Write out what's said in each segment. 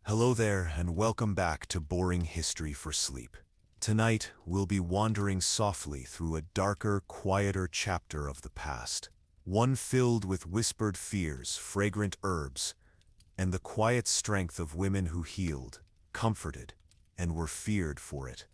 Hello there, and welcome back to Boring History for Sleep. Tonight, we'll be wandering softly through a darker, quieter chapter of the past. One filled with whispered fears, fragrant herbs, and the quiet strength of women who healed, comforted, and were feared for it.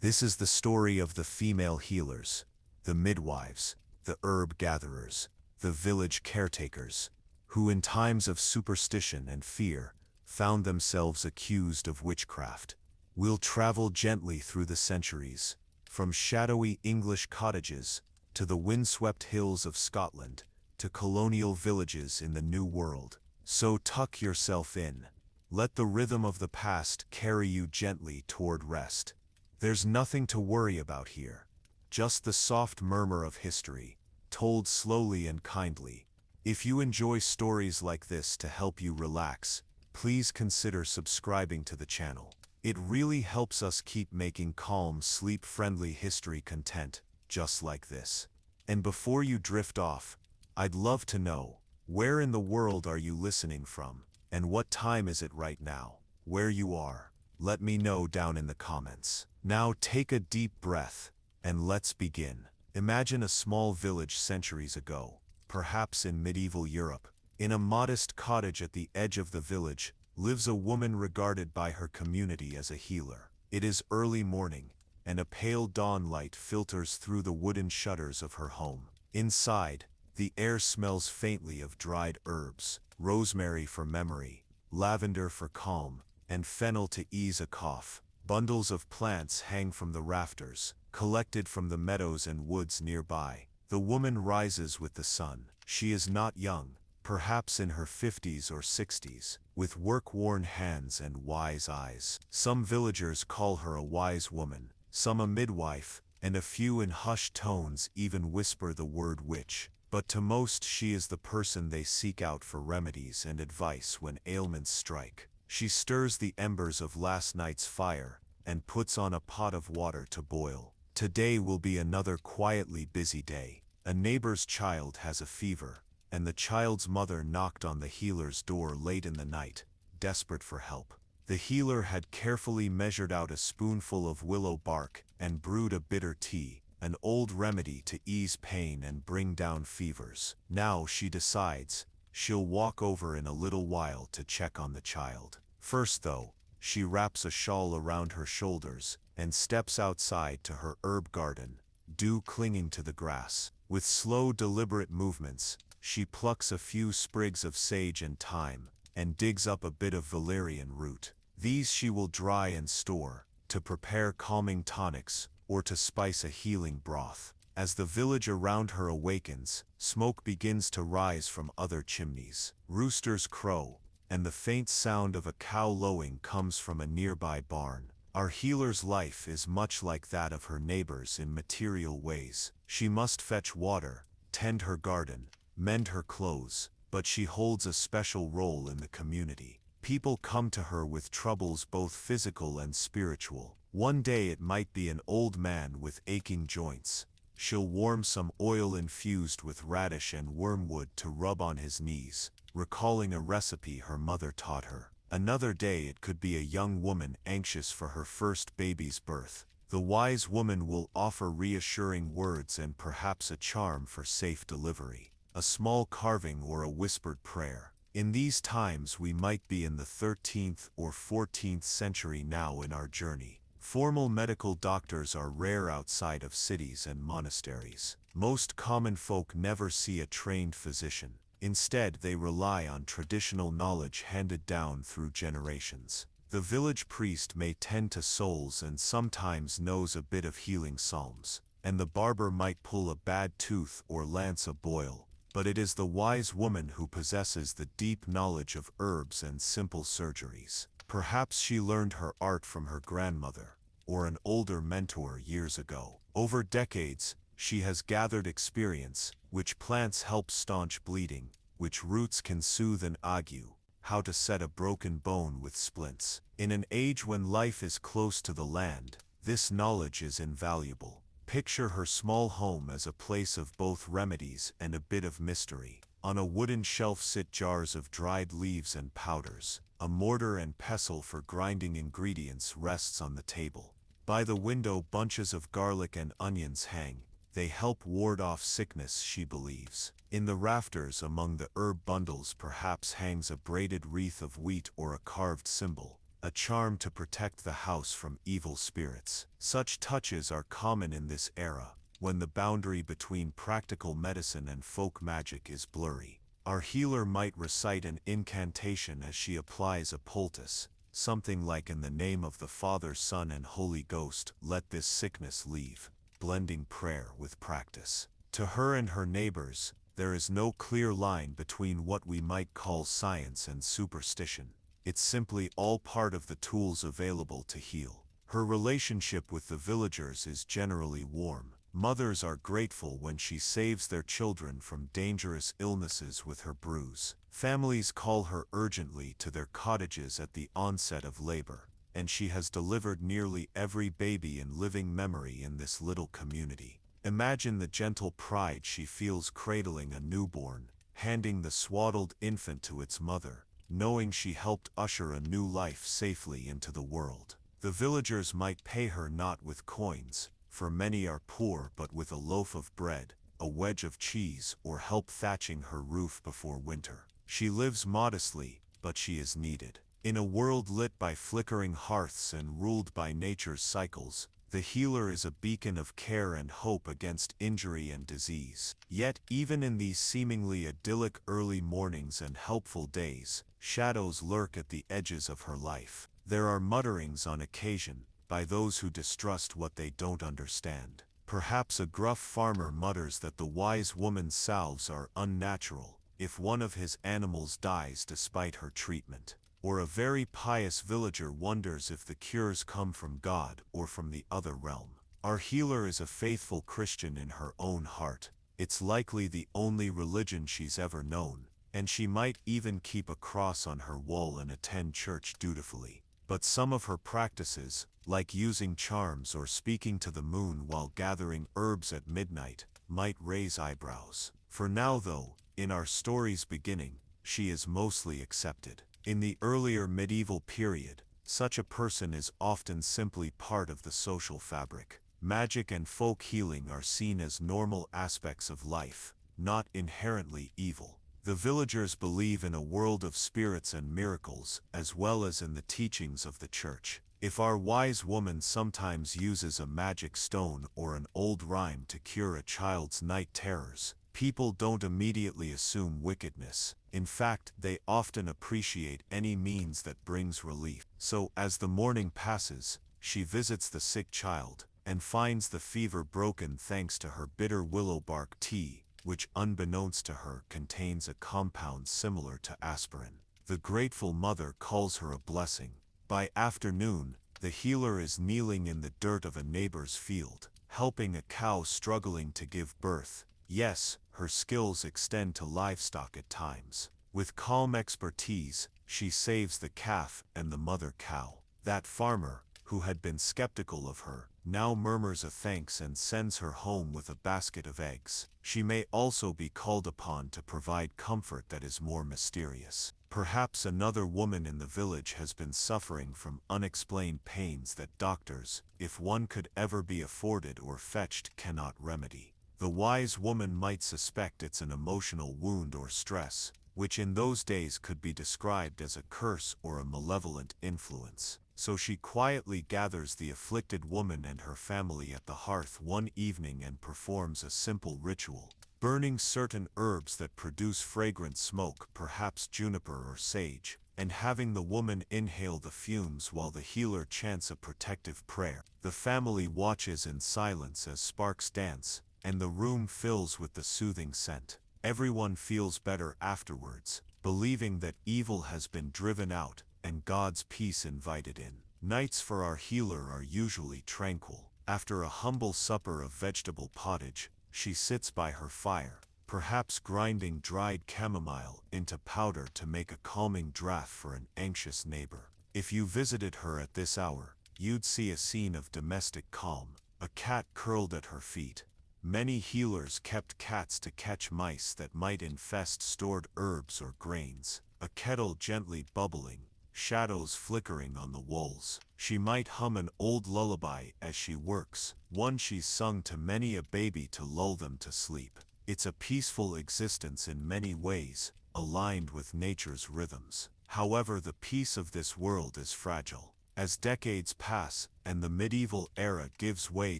This is the story of the female healers, the midwives, the herb gatherers, the village caretakers, who in times of superstition and fear found themselves accused of witchcraft. We'll travel gently through the centuries, from shadowy English cottages to the windswept hills of Scotland to colonial villages in the New World. So tuck yourself in. Let the rhythm of the past carry you gently toward rest. There's nothing to worry about here, just the soft murmur of history, told slowly and kindly. If you enjoy stories like this to help you relax, please consider subscribing to the channel. It really helps us keep making calm, sleep-friendly history content just like this. And before you drift off, I'd love to know, where in the world are you listening from? And what time is it right now? Where you are? Let me know down in the comments. Now take a deep breath, and let's begin. Imagine a small village centuries ago, perhaps in medieval Europe. In a modest cottage at the edge of the village, lives a woman regarded by her community as a healer. It is early morning, and a pale dawn light filters through the wooden shutters of her home. Inside, the air smells faintly of dried herbs, rosemary for memory, lavender for calm, and fennel to ease a cough. Bundles of plants hang from the rafters, collected from the meadows and woods nearby. The woman rises with the sun. She is not young, perhaps in her 50s or 60s, with work-worn hands and wise eyes. Some villagers call her a wise woman, some a midwife, and a few in hushed tones even whisper the word witch. But to most she is the person they seek out for remedies and advice when ailments strike. She stirs the embers of last night's fire and puts on a pot of water to boil. Today will be another quietly busy day. A neighbor's child has a fever, and the child's mother knocked on the healer's door late in the night, desperate for help. The healer had carefully measured out a spoonful of willow bark and brewed a bitter tea, an old remedy to ease pain and bring down fevers. Now she decides she'll walk over in a little while to check on the child. First though, she wraps a shawl around her shoulders and steps outside to her herb garden, dew clinging to the grass. With slow, deliberate movements, she plucks a few sprigs of sage and thyme, and digs up a bit of valerian root. These she will dry and store, to prepare calming tonics, or to spice a healing broth. As the village around her awakens, smoke begins to rise from other chimneys. Roosters crow, and the faint sound of a cow lowing comes from a nearby barn. Our healer's life is much like that of her neighbors in material ways. She must fetch water, tend her garden, mend her clothes, but she holds a special role in the community. People come to her with troubles both physical and spiritual. One day it might be an old man with aching joints. She'll warm some oil infused with radish and wormwood to rub on his knees, recalling a recipe her mother taught her. Another day it could be a young woman anxious for her first baby's birth. The wise woman will offer reassuring words and perhaps a charm for safe delivery, a small carving or a whispered prayer. In these times we might be in the 13th or 14th century now in our journey. Formal medical doctors are rare outside of cities and monasteries. Most common folk never see a trained physician. Instead, they rely on traditional knowledge handed down through generations. The village priest may tend to souls and sometimes knows a bit of healing psalms, and the barber might pull a bad tooth or lance a boil. But it is the wise woman who possesses the deep knowledge of herbs and simple surgeries. Perhaps she learned her art from her grandmother, or an older mentor years ago. Over decades, she has gathered experience, which plants help staunch bleeding, which roots can soothe an ague, how to set a broken bone with splints. In an age when life is close to the land, this knowledge is invaluable. Picture her small home as a place of both remedies and a bit of mystery. On a wooden shelf sit jars of dried leaves and powders, A mortar and pestle for grinding ingredients rests on the table. By the window bunches of garlic and onions hang. They help ward off sickness, she believes. In the rafters among the herb bundles perhaps hangs a braided wreath of wheat or a carved symbol, a charm to protect the house from evil spirits. Such touches are common in this era, when the boundary between practical medicine and folk magic is blurry. Our healer might recite an incantation as she applies a poultice, something like "In the name of the Father, Son, and Holy Ghost, let this sickness leave," blending prayer with practice. To her and her neighbors, there is no clear line between what we might call science and superstition. It's simply all part of the tools available to heal. Her relationship with the villagers is generally warm. Mothers are grateful when she saves their children from dangerous illnesses with her brews. Families call her urgently to their cottages at the onset of labor, and she has delivered nearly every baby in living memory in this little community. Imagine the gentle pride she feels cradling a newborn, handing the swaddled infant to its mother, knowing she helped usher a new life safely into the world. The villagers might pay her not with coins, for many are poor, but with a loaf of bread, a wedge of cheese, or help thatching her roof before winter. She lives modestly, but she is needed. In a world lit by flickering hearths and ruled by nature's cycles, the healer is a beacon of care and hope against injury and disease. Yet, even in these seemingly idyllic early mornings and helpful days, shadows lurk at the edges of her life. There are mutterings on occasion, by those who distrust what they don't understand. Perhaps a gruff farmer mutters that the wise woman's salves are unnatural if one of his animals dies despite her treatment. Or a very pious villager wonders if the cures come from God or from the other realm. Our healer is a faithful Christian in her own heart. It's likely the only religion she's ever known, and she might even keep a cross on her wall and attend church dutifully. But some of her practices, like using charms or speaking to the moon while gathering herbs at midnight, might raise eyebrows. For now though, in our story's beginning, she is mostly accepted. In the earlier medieval period, such a person is often simply part of the social fabric. Magic and folk healing are seen as normal aspects of life, not inherently evil. The villagers believe in a world of spirits and miracles, as well as in the teachings of the church. If our wise woman sometimes uses a magic stone or an old rhyme to cure a child's night terrors, people don't immediately assume wickedness. In fact, they often appreciate any means that brings relief. So, as the morning passes, she visits the sick child, and finds the fever broken thanks to her bitter willow bark tea, which unbeknownst to her contains a compound similar to aspirin. The grateful mother calls her a blessing. By afternoon, the healer is kneeling in the dirt of a neighbor's field, helping a cow struggling to give birth. Yes, her skills extend to livestock at times. With calm expertise, she saves the calf and the mother cow. That farmer, who had been skeptical of her, now murmurs a thanks and sends her home with a basket of eggs. She may also be called upon to provide comfort that is more mysterious. Perhaps another woman in the village has been suffering from unexplained pains that doctors, if one could ever be afforded or fetched, cannot remedy. The wise woman might suspect it's an emotional wound or stress, which in those days could be described as a curse or a malevolent influence. So she quietly gathers the afflicted woman and her family at the hearth one evening and performs a simple ritual, burning certain herbs that produce fragrant smoke, perhaps juniper or sage, and having the woman inhale the fumes while the healer chants a protective prayer. The family watches in silence as sparks dance, and the room fills with the soothing scent. Everyone feels better afterwards, believing that evil has been driven out and God's peace invited in. Nights for our healer are usually tranquil. After a humble supper of vegetable pottage, she sits by her fire, perhaps grinding dried chamomile into powder to make a calming draught for an anxious neighbor. If you visited her at this hour, you'd see a scene of domestic calm. A cat curled at her feet. Many healers kept cats to catch mice that might infest stored herbs or grains. A kettle gently bubbling. shadows flickering on the walls. She might hum an old lullaby as she works, one she's sung to many a baby to lull them to sleep. It's a peaceful existence in many ways, aligned with nature's rhythms. However, the peace of this world is fragile. As decades pass and the medieval era gives way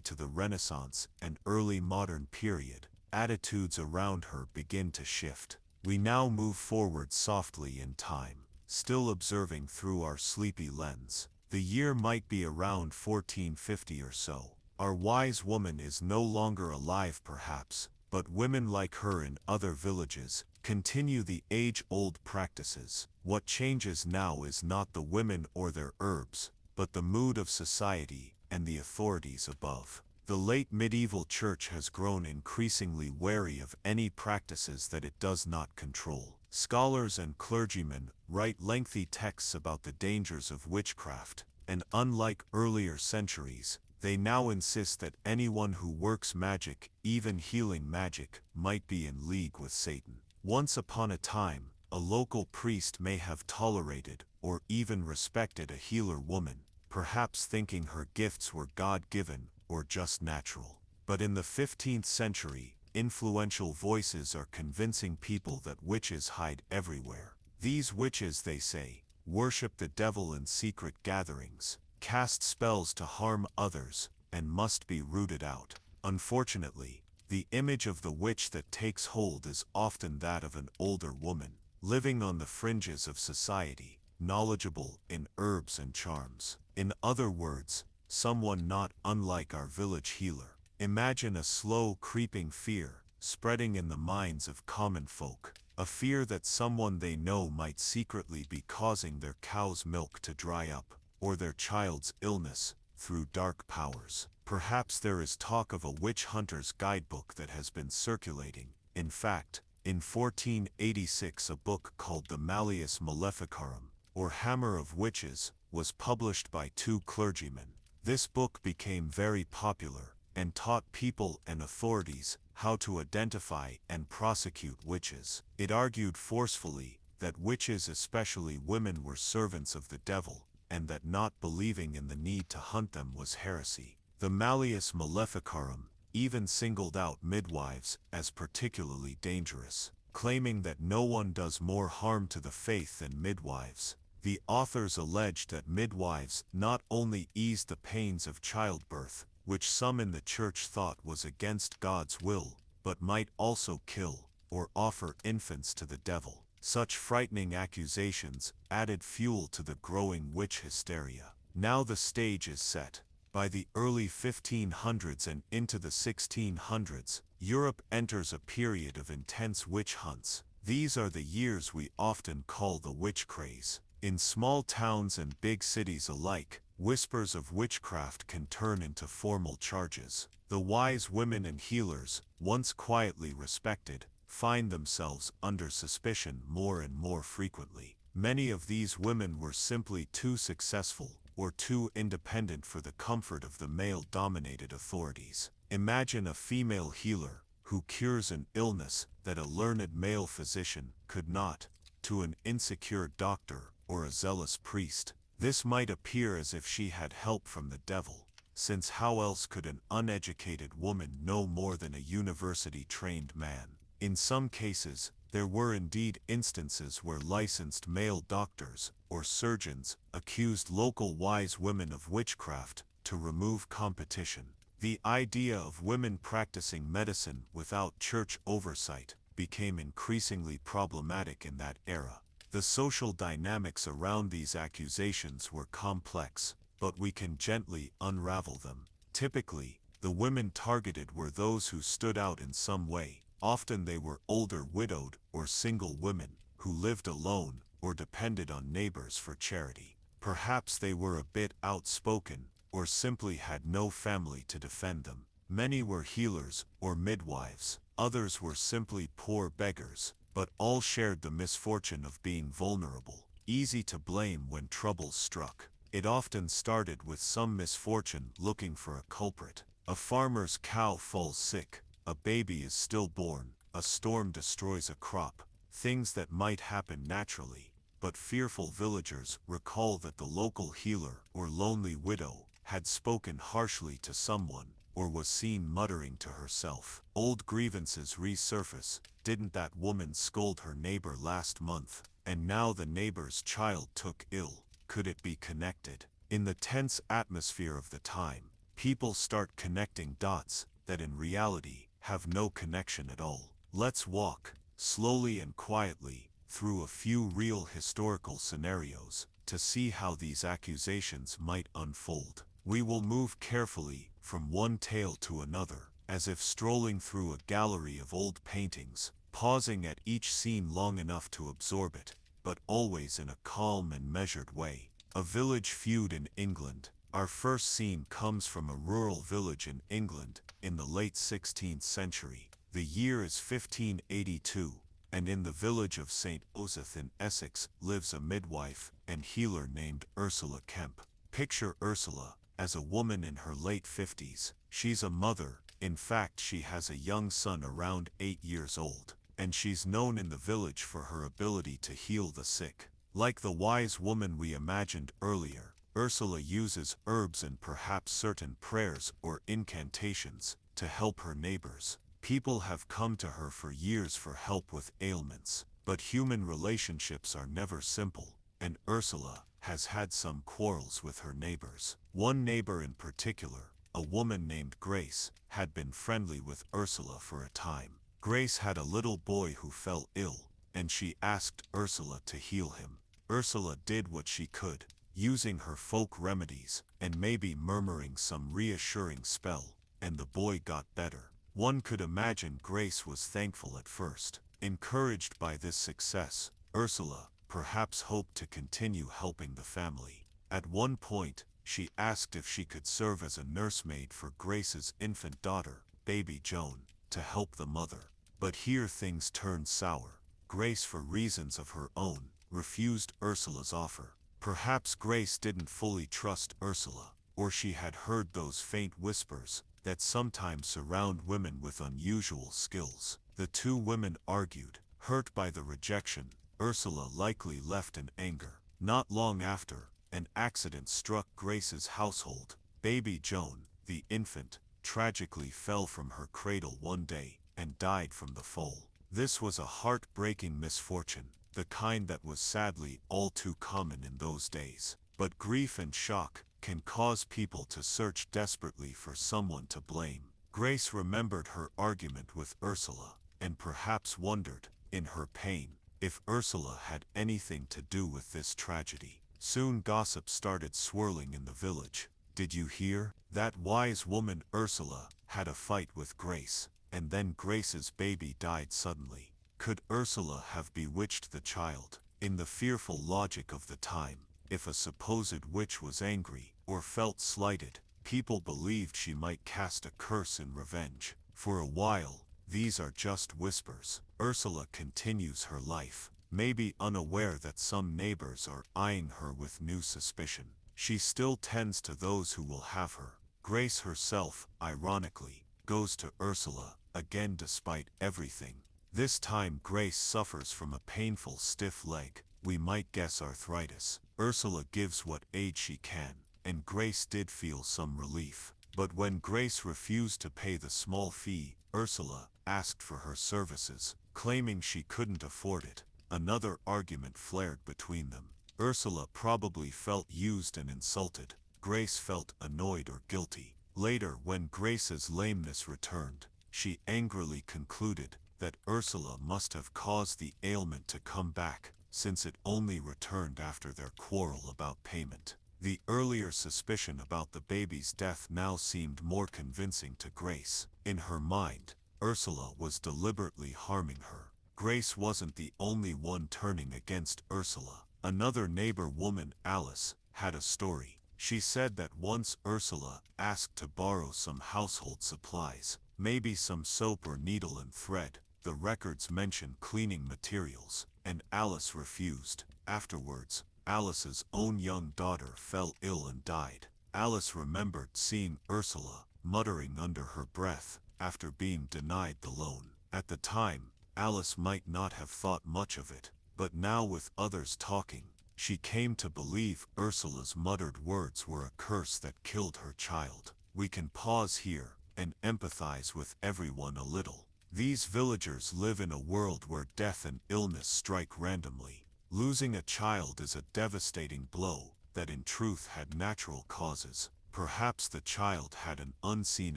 to the Renaissance and early modern period, attitudes around her begin to shift. We now move forward softly in time, still observing through our sleepy lens. The year might be around 1450 or so. Our wise woman is no longer alive perhaps, but women like her in other villages continue the age-old practices. What changes now is not the women or their herbs, but the mood of society and the authorities above. The late medieval church has grown increasingly wary of any practices that it does not control. Scholars and clergymen write lengthy texts about the dangers of witchcraft, and unlike earlier centuries, they now insist that anyone who works magic, even healing magic, might be in league with Satan. Once upon a time, a local priest may have tolerated or even respected a healer woman, perhaps thinking her gifts were God-given or just natural. But in the 15th century, influential voices are convincing people that witches hide everywhere. These witches, they say, worship the devil in secret gatherings, cast spells to harm others, and must be rooted out. Unfortunately, the image of the witch that takes hold is often that of an older woman, living on the fringes of society, knowledgeable in herbs and charms. In other words, someone not unlike our village healer. Imagine a slow creeping fear, spreading in the minds of common folk, a fear that someone they know might secretly be causing their cow's milk to dry up, or their child's illness, through dark powers. Perhaps there is talk of a witch hunter's guidebook that has been circulating. In fact, in 1486 a book called the Malleus Maleficarum, or Hammer of Witches, was published by two clergymen. This book became very popular, and taught people and authorities how to identify and prosecute witches. It argued forcefully that witches, especially women, were servants of the devil, and that not believing in the need to hunt them was heresy. The Malleus Maleficarum even singled out midwives as particularly dangerous, claiming that no one does more harm to the faith than midwives. The authors alleged that midwives not only eased the pains of childbirth, which some in the church thought was against God's will, but might also kill or offer infants to the devil. Such frightening accusations added fuel to the growing witch hysteria. Now the stage is set. By the early 1500s and into the 1600s, Europe enters a period of intense witch hunts. These are the years we often call the witch craze. In small towns and big cities alike, whispers of witchcraft can turn into formal charges. The wise women and healers, once quietly respected, find themselves under suspicion more and more frequently. Many of these women were simply too successful or too independent for the comfort of the male-dominated authorities. Imagine a female healer who cures an illness that a learned male physician could not, to an insecure doctor or a zealous priest. This might appear as if she had help from the devil, since how else could an uneducated woman know more than a university-trained man? In some cases, there were indeed instances where licensed male doctors or surgeons accused local wise women of witchcraft to remove competition. The idea of women practicing medicine without church oversight became increasingly problematic in that era. The social dynamics around these accusations were complex, but we can gently unravel them. Typically, the women targeted were those who stood out in some way. Often they were older widowed or single women who lived alone or depended on neighbors for charity. Perhaps they were a bit outspoken or simply had no family to defend them. Many were healers or midwives. Others were simply poor beggars, but all shared the misfortune of being vulnerable, easy to blame when trouble struck. It often started with some misfortune looking for a culprit. A farmer's cow falls sick, a baby is stillborn, a storm destroys a crop, things that might happen naturally. but fearful villagers recall that the local healer or lonely widow had spoken harshly to someone, or was seen muttering to herself. Old grievances resurface. Didn't that woman scold her neighbor last month? And now the neighbor's child took ill. Could it be connected? In the tense atmosphere of the time, people start connecting dots that in reality have no connection at all. Let's walk, slowly and quietly, through a few real historical scenarios to see how these accusations might unfold. We will move carefully from one tale to another, as if strolling through a gallery of old paintings, pausing at each scene long enough to absorb it, but always in a calm and measured way. A village feud in England. Our first scene comes from a rural village in England in the late 16th century. The year is 1582, and in the village of St. Osyth in Essex lives a midwife and healer named Ursula Kemp. Picture Ursula as a woman in her late 50s. She's a mother. In fact, she has a young son around 8 years old, and she's known in the village for her ability to heal the sick. Like the wise woman we imagined earlier, Ursula uses herbs and perhaps certain prayers or incantations to help her neighbors. People have come to her for years for help with ailments, but human relationships are never simple, and Ursula has had some quarrels with her neighbors. One neighbor in particular, a woman named Grace, had been friendly with Ursula for a time. Grace had a little boy who fell ill, and she asked Ursula to heal him. Ursula did what she could, using her folk remedies, and maybe murmuring some reassuring spell, and the boy got better. One could imagine Grace was thankful at first. Encouraged by this success, Ursula perhaps hoped to continue helping the family. At one point, she asked if she could serve as a nursemaid for Grace's infant daughter, baby Joan, to help the mother. But here things turned sour. Grace, for reasons of her own, refused Ursula's offer. Perhaps Grace didn't fully trust Ursula, or she had heard those faint whispers that sometimes surround women with unusual skills. The two women argued. Hurt by the rejection, Ursula likely left in anger. Not long after, an accident struck Grace's household. Baby Joan, the infant, tragically fell from her cradle one day and died from the fall. This was a heartbreaking misfortune, the kind that was sadly all too common in those days. But grief and shock can cause people to search desperately for someone to blame. Grace remembered her argument with Ursula, and perhaps wondered, in her pain, if Ursula had anything to do with this tragedy. Soon gossip started swirling in the village. Did you hear? That wise woman Ursula had a fight with Grace, and then Grace's baby died suddenly. Could Ursula have bewitched the child? In the fearful logic of the time, if a supposed witch was angry or felt slighted, people believed she might cast a curse in revenge. For a while, these are just whispers. Ursula continues her life, maybe unaware that some neighbors are eyeing her with new suspicion. She still tends to those who will have her. Grace herself, ironically, goes to Ursula again despite everything. This time Grace suffers from a painful stiff leg. We might guess arthritis. Ursula gives what aid she can, and Grace did feel some relief. But when Grace refused to pay the small fee, Ursula asked for her services, claiming she couldn't afford it. Another argument flared between them. Ursula probably felt used and insulted. Grace felt annoyed or guilty. Later, when Grace's lameness returned, she angrily concluded that Ursula must have caused the ailment to come back, since it only returned after their quarrel about payment. The earlier suspicion about the baby's death now seemed more convincing to Grace. In her mind, Ursula was deliberately harming her. Grace wasn't the only one turning against Ursula. Another neighbor woman, Alice, had a story. She said that once Ursula asked to borrow some household supplies, maybe some soap or needle and thread. The records mention cleaning materials, and Alice refused. Afterwards, Alice's own young daughter fell ill and died. Alice remembered seeing Ursula muttering under her breath after being denied the loan. At the time, Alice might not have thought much of it, But now with others talking, she came to believe Ursula's muttered words were a curse that killed her child. We can pause here and empathize with everyone a little. These villagers live in a world where death and illness strike randomly. Losing a child is a devastating blow that in truth had natural causes. Perhaps the child had an unseen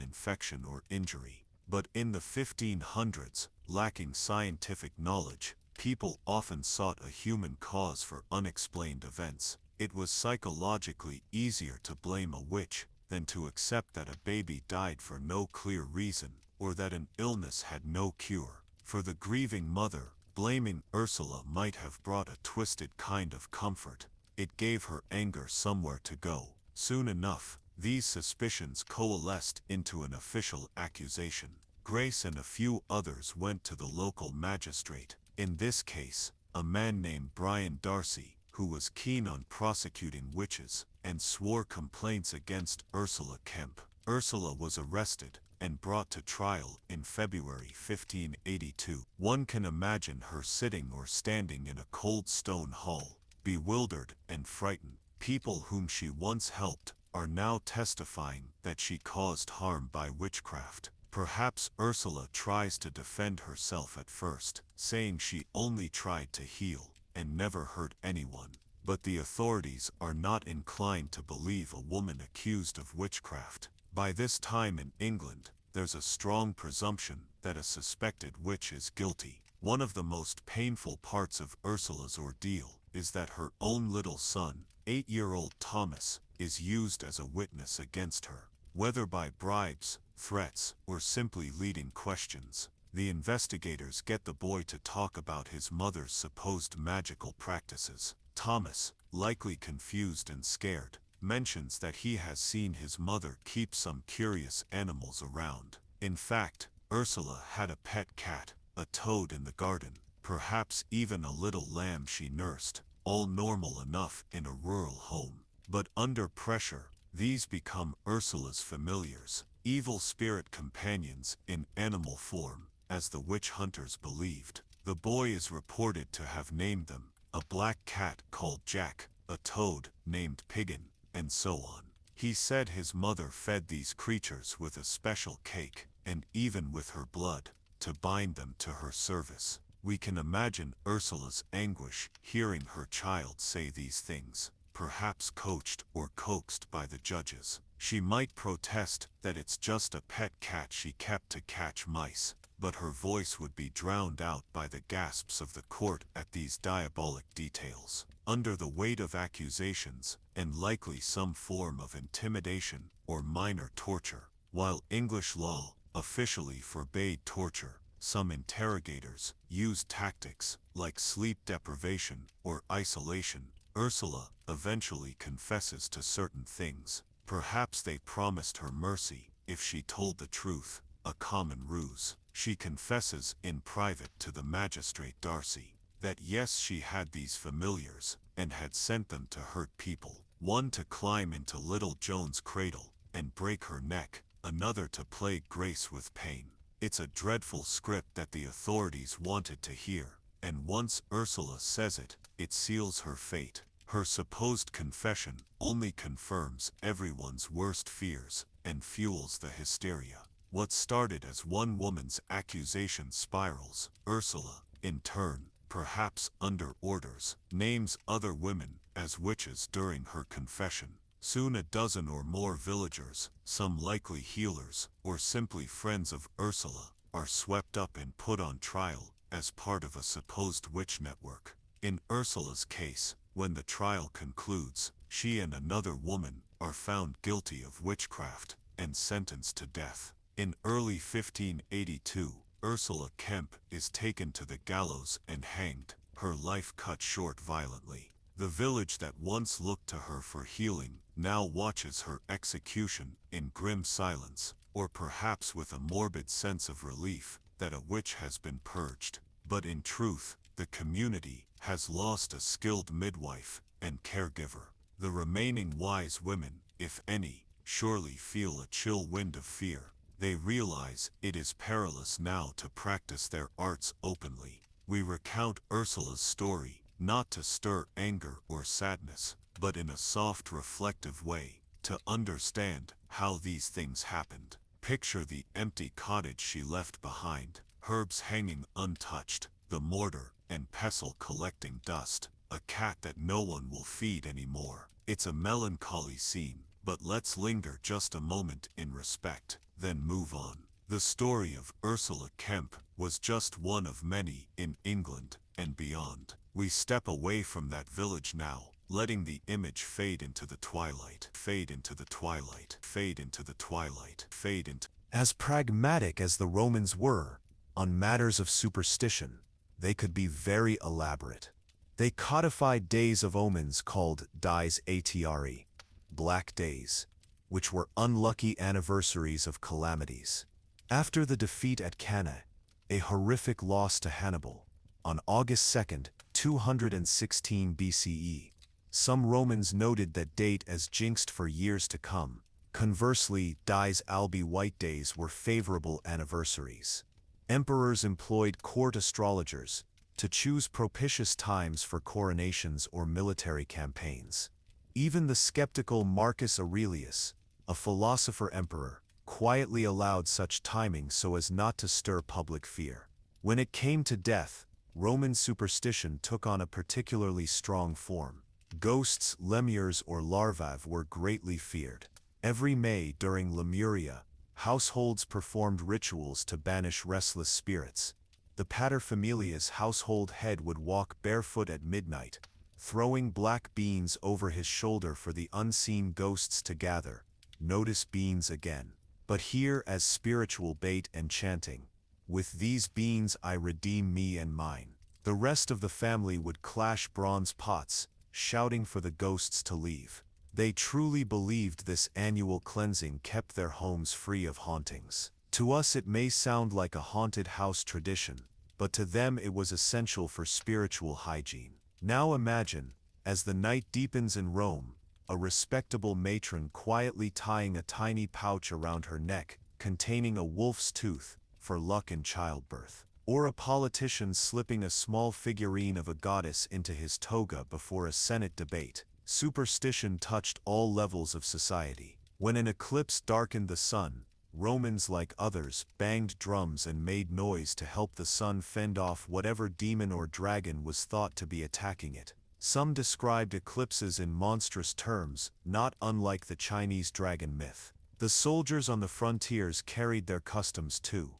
infection or injury. But in the 1500s, lacking scientific knowledge, people often sought a human cause for unexplained events. It was psychologically easier to blame a witch than to accept that a baby died for no clear reason, or that an illness had no cure. For the grieving mother, blaming Ursula might have brought a twisted kind of comfort. It gave her anger somewhere to go. Soon enough, these suspicions coalesced into an official accusation. Grace and a few others went to the local magistrate, in this case, a man named Brian Darcy, who was keen on prosecuting witches, and swore complaints against Ursula Kemp. Ursula was arrested and brought to trial in February 1582. One can imagine her sitting or standing in a cold stone hall, bewildered and frightened. People whom she once helped are now testifying that she caused harm by witchcraft. Perhaps Ursula tries to defend herself at first, saying she only tried to heal and never hurt anyone. But the authorities are not inclined to believe a woman accused of witchcraft. By this time in England, there's a strong presumption that a suspected witch is guilty. One of the most painful parts of Ursula's ordeal is that her own little son, 8-year-old Thomas, is used as a witness against her. Whether by bribes, threats, or simply leading questions, the investigators get the boy to talk about his mother's supposed magical practices. Thomas, likely confused and scared, mentions that he has seen his mother keep some curious animals around. In fact, Ursula had a pet cat, a toad in the garden, perhaps even a little lamb she nursed, all normal enough in a rural home. But under pressure, these become Ursula's familiars, evil spirit companions in animal form, as the witch hunters believed. The boy is reported to have named them, a black cat called Jack, a toad named Piggin, and so on. He said his mother fed these creatures with a special cake, and even with her blood, to bind them to her service. We can imagine Ursula's anguish hearing her child say these things, perhaps coached or coaxed by the judges. She might protest that it's just a pet cat she kept to catch mice, but her voice would be drowned out by the gasps of the court at these diabolic details. Under the weight of accusations, and likely some form of intimidation or minor torture, while English law officially forbade torture, some interrogators used tactics like sleep deprivation or isolation. Ursula eventually confesses to certain things. Perhaps they promised her mercy if she told the truth, a common ruse. She confesses in private to the magistrate Darcy that yes, she had these familiars and had sent them to hurt people. One to climb into little Joan's cradle and break her neck, another to plague Grace with pain. It's a dreadful script that the authorities wanted to hear, and once Ursula says it, it seals her fate. Her supposed confession only confirms everyone's worst fears and fuels the hysteria. What started as one woman's accusation spirals. Ursula, in turn, perhaps under orders, names other women as witches during her confession. Soon a dozen or more villagers, some likely healers or simply friends of Ursula, are swept up and put on trial as part of a supposed witch network. In Ursula's case, when the trial concludes, she and another woman are found guilty of witchcraft and sentenced to death. In early 1582, Ursula Kemp is taken to the gallows and hanged, her life cut short violently. The village that once looked to her for healing now watches her execution in grim silence, or perhaps with a morbid sense of relief that a witch has been purged. But in truth, the community has lost a skilled midwife and caregiver. The remaining wise women, if any, surely feel a chill wind of fear. They realize it is perilous now to practice their arts openly. We recount Ursula's story, not to stir anger or sadness, but in a soft, reflective way, to understand how these things happened. Picture the empty cottage she left behind, herbs hanging untouched, the mortar and pestle collecting dust, a cat that no one will feed anymore. It's a melancholy scene, but let's linger just a moment in respect, then move on. The story of Ursula Kemp was just one of many in England and beyond. We step away from that village now, letting the image fade into the twilight, fade into the twilight, fade into the twilight, fade into... As pragmatic as the Romans were, on matters of superstition, they could be very elaborate. They codified days of omens called dies atiari, black days, which were unlucky anniversaries of calamities. After the defeat at Cannae, a horrific loss to Hannibal, on August 2nd, 216 BCE, some Romans noted that date as jinxed for years to come. Conversely, dies albi white days were favorable anniversaries. Emperors employed court astrologers to choose propitious times for coronations or military campaigns. Even the skeptical Marcus Aurelius, a philosopher-emperor, quietly allowed such timing so as not to stir public fear. When it came to death, Roman superstition took on a particularly strong form. Ghosts, lemures, or larvae were greatly feared. Every May during Lemuria, households performed rituals to banish restless spirits. The paterfamilias household head would walk barefoot at midnight, throwing black beans over his shoulder for the unseen ghosts to gather. Notice beans again, but here as spiritual bait and chanting. With these beans I redeem me and mine. The rest of the family would clash bronze pots, shouting for the ghosts to leave. They truly believed this annual cleansing kept their homes free of hauntings. To us it may sound like a haunted house tradition, but to them it was essential for spiritual hygiene. Now imagine, as the night deepens in Rome, a respectable matron quietly tying a tiny pouch around her neck, containing a wolf's tooth, for luck in childbirth. Or a politician slipping a small figurine of a goddess into his toga before a Senate debate. Superstition touched all levels of society. When an eclipse darkened the sun, Romans, like others, banged drums and made noise to help the sun fend off whatever demon or dragon was thought to be attacking it. Some described eclipses in monstrous terms, not unlike the Chinese dragon myth. The soldiers on the frontiers carried their customs too.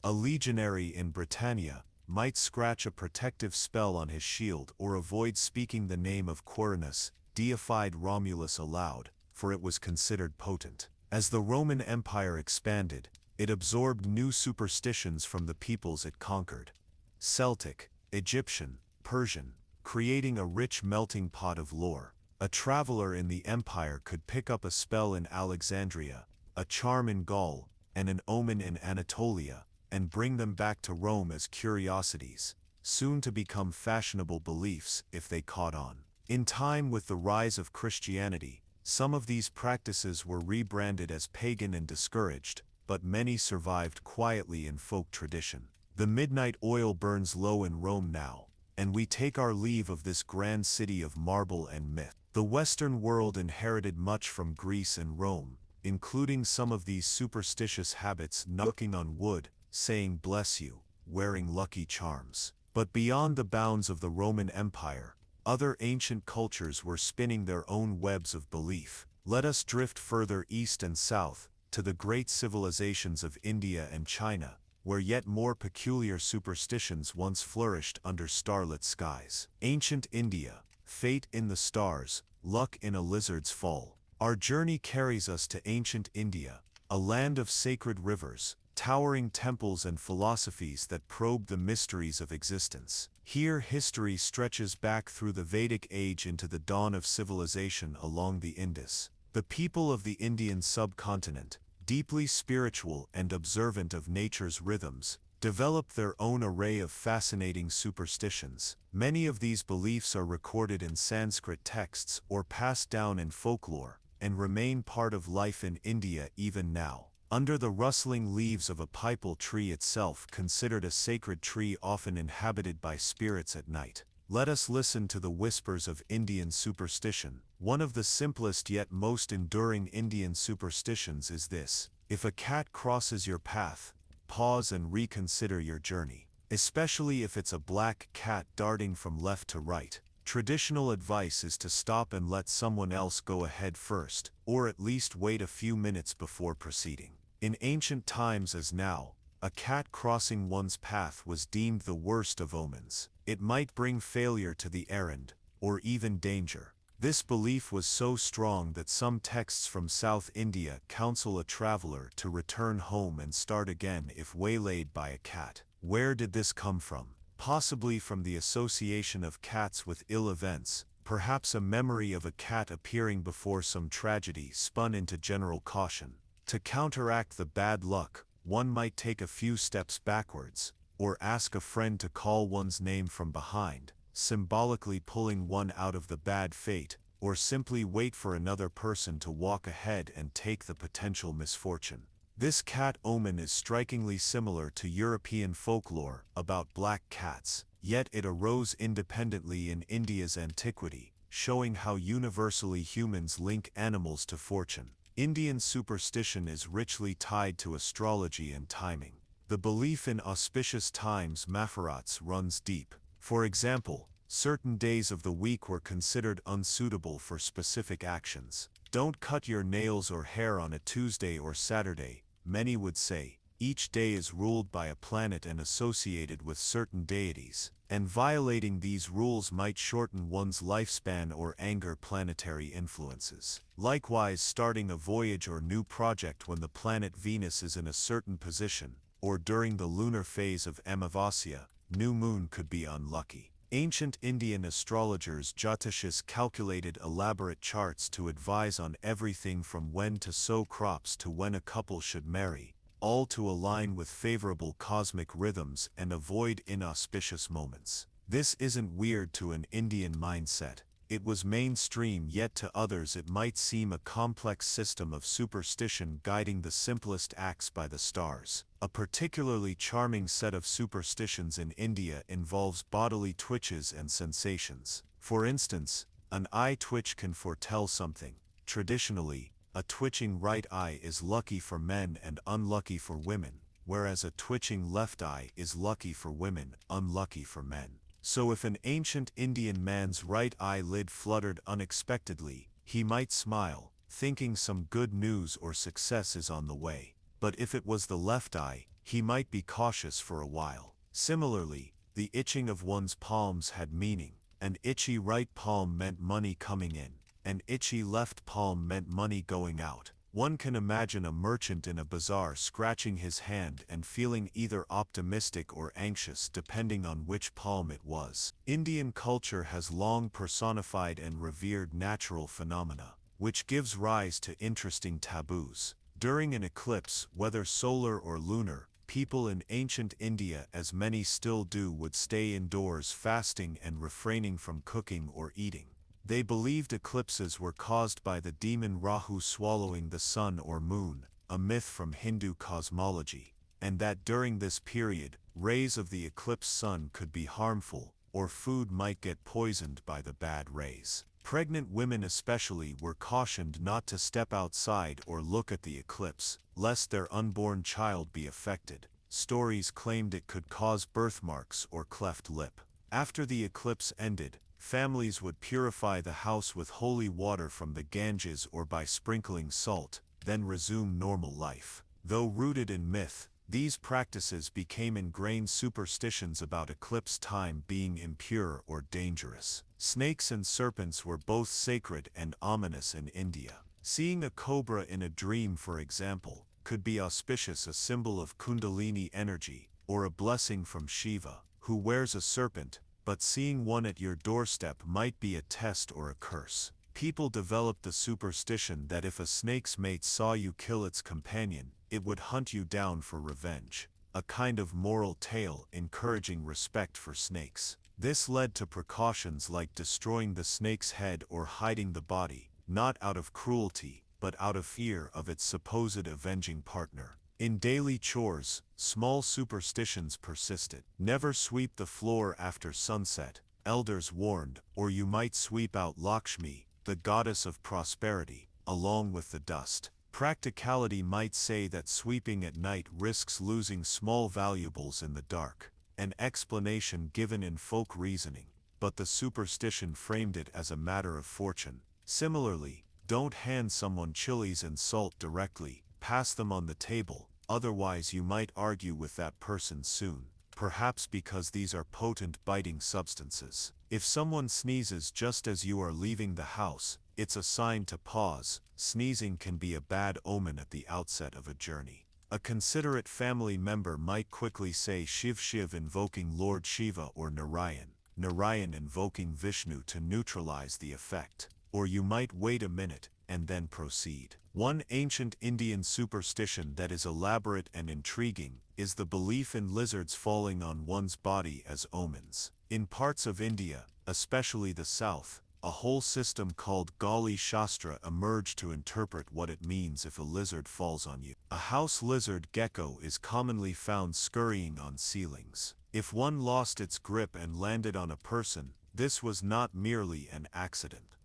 A legionary in Britannia might scratch a protective spell on his shield or avoid speaking the name of Quirinus, deified Romulus, aloud, for it was considered potent. As the Roman Empire expanded, it absorbed new superstitions from the peoples it conquered. Celtic, Egyptian, Persian, creating a rich melting pot of lore. A traveler in the empire could pick up a spell in Alexandria, a charm in Gaul, and an omen in Anatolia, and bring them back to Rome as curiosities, soon to become fashionable beliefs if they caught on. In time, with the rise of Christianity, some of these practices were rebranded as pagan and discouraged, but many survived quietly in folk tradition. The midnight oil burns low in Rome now, and we take our leave of this grand city of marble and myth. The Western world inherited much from Greece and Rome, including some of these superstitious habits: knocking on wood, saying bless you, wearing lucky charms. But beyond the bounds of the Roman Empire, other ancient cultures were spinning their own webs of belief. Let us drift further east and south, to the great civilizations of India and China, where yet more peculiar superstitions once flourished under starlit skies. Ancient India, fate in the stars, luck in a lizard's fall. Our journey carries us to ancient India, a land of sacred rivers, towering temples, and philosophies that probe the mysteries of existence. Here history stretches back through the Vedic age into the dawn of civilization along the Indus. The people of the Indian subcontinent, deeply spiritual and observant of nature's rhythms, developed their own array of fascinating superstitions. Many of these beliefs are recorded in Sanskrit texts or passed down in folklore, and remain part of life in India even now. Under the rustling leaves of a pipal tree, itself considered a sacred tree often inhabited by spirits at night. Let us listen to the whispers of Indian superstition. One of the simplest yet most enduring Indian superstitions is this: if a cat crosses your path, pause and reconsider your journey. Especially if it's a black cat darting from left to right. Traditional advice is to stop and let someone else go ahead first, or at least wait a few minutes before proceeding. In ancient times as now, a cat crossing one's path was deemed the worst of omens. It might bring failure to the errand, or even danger. This belief was so strong that some texts from South India counsel a traveler to return home and start again if waylaid by a cat. Where did this come from? Possibly from the association of cats with ill events, perhaps a memory of a cat appearing before some tragedy spun into general caution. To counteract the bad luck, one might take a few steps backwards, or ask a friend to call one's name from behind, symbolically pulling one out of the bad fate, or simply wait for another person to walk ahead and take the potential misfortune. This cat omen is strikingly similar to European folklore about black cats, yet it arose independently in India's antiquity, showing how universally humans link animals to fortune. Indian superstition is richly tied to astrology and timing. The belief in auspicious times maforats runs deep. For example, certain days of the week were considered unsuitable for specific actions. Don't cut your nails or hair on a Tuesday or Saturday, many would say. Each day is ruled by a planet and associated with certain deities, and violating these rules might shorten one's lifespan or anger planetary influences. Likewise, starting a voyage or new project when the planet Venus is in a certain position, or during the lunar phase of Amavasya, new moon, could be unlucky. Ancient Indian astrologers Jyotishis calculated elaborate charts to advise on everything from when to sow crops to when a couple should marry, all to align with favorable cosmic rhythms and avoid inauspicious moments. This isn't weird to an Indian mindset. It was mainstream, yet to others it might seem a complex system of superstition guiding the simplest acts by the stars. A particularly charming set of superstitions in India involves bodily twitches and sensations. For instance, an eye twitch can foretell something. Traditionally, a twitching right eye is lucky for men and unlucky for women, whereas a twitching left eye is lucky for women, unlucky for men. So if an ancient Indian man's right eyelid fluttered unexpectedly, he might smile, thinking some good news or success is on the way. But if it was the left eye, he might be cautious for a while. Similarly, the itching of one's palms had meaning. An itchy right palm meant money coming in. An itchy left palm meant money going out. One can imagine a merchant in a bazaar scratching his hand and feeling either optimistic or anxious depending on which palm it was. Indian culture has long personified and revered natural phenomena, which gives rise to interesting taboos. During an eclipse, whether solar or lunar, people in ancient India, as many still do, would stay indoors fasting and refraining from cooking or eating. They believed eclipses were caused by the demon Rahu swallowing the sun or moon, a myth from Hindu cosmology, and that during this period, rays of the eclipsed sun could be harmful, or food might get poisoned by the bad rays. Pregnant women especially were cautioned not to step outside or look at the eclipse, lest their unborn child be affected. Stories claimed it could cause birthmarks or cleft lip. After the eclipse ended, families would purify the house with holy water from the Ganges or by sprinkling salt, then resume normal life. Though rooted in myth, these practices became ingrained superstitions about eclipse time being impure or dangerous. Snakes and serpents were both sacred and ominous in India. Seeing a cobra in a dream, for example, could be auspicious, a symbol of Kundalini energy, or a blessing from Shiva, who wears a serpent, but seeing one at your doorstep might be a test or a curse. People developed the superstition that if a snake's mate saw you kill its companion, it would hunt you down for revenge, a kind of moral tale encouraging respect for snakes. This led to precautions like destroying the snake's head or hiding the body, not out of cruelty, but out of fear of its supposed avenging partner. In daily chores, small superstitions persisted. Never sweep the floor after sunset, elders warned, or you might sweep out Lakshmi, the goddess of prosperity, along with the dust. Practicality might say that sweeping at night risks losing small valuables in the dark, an explanation given in folk reasoning, but the superstition framed it as a matter of fortune. Similarly, don't hand someone chilies and salt directly, pass them on the table, otherwise you might argue with that person soon, perhaps because these are potent biting substances. If someone sneezes just as you are leaving the house, it's a sign to pause. Sneezing can be a bad omen at the outset of a journey. A considerate family member might quickly say Shiv Shiv, invoking Lord Shiva, or Narayan, Narayan, invoking Vishnu to neutralize the effect. Or you might wait a minute and then proceed. One ancient Indian superstition that is elaborate and intriguing is the belief in lizards falling on one's body as omens. In parts of India, especially the south, a whole system called Gali Shastra emerged to interpret what it means if a lizard falls on you. A house lizard gecko is commonly found scurrying on ceilings. If one lost its grip and landed on a person, this was not merely an accident.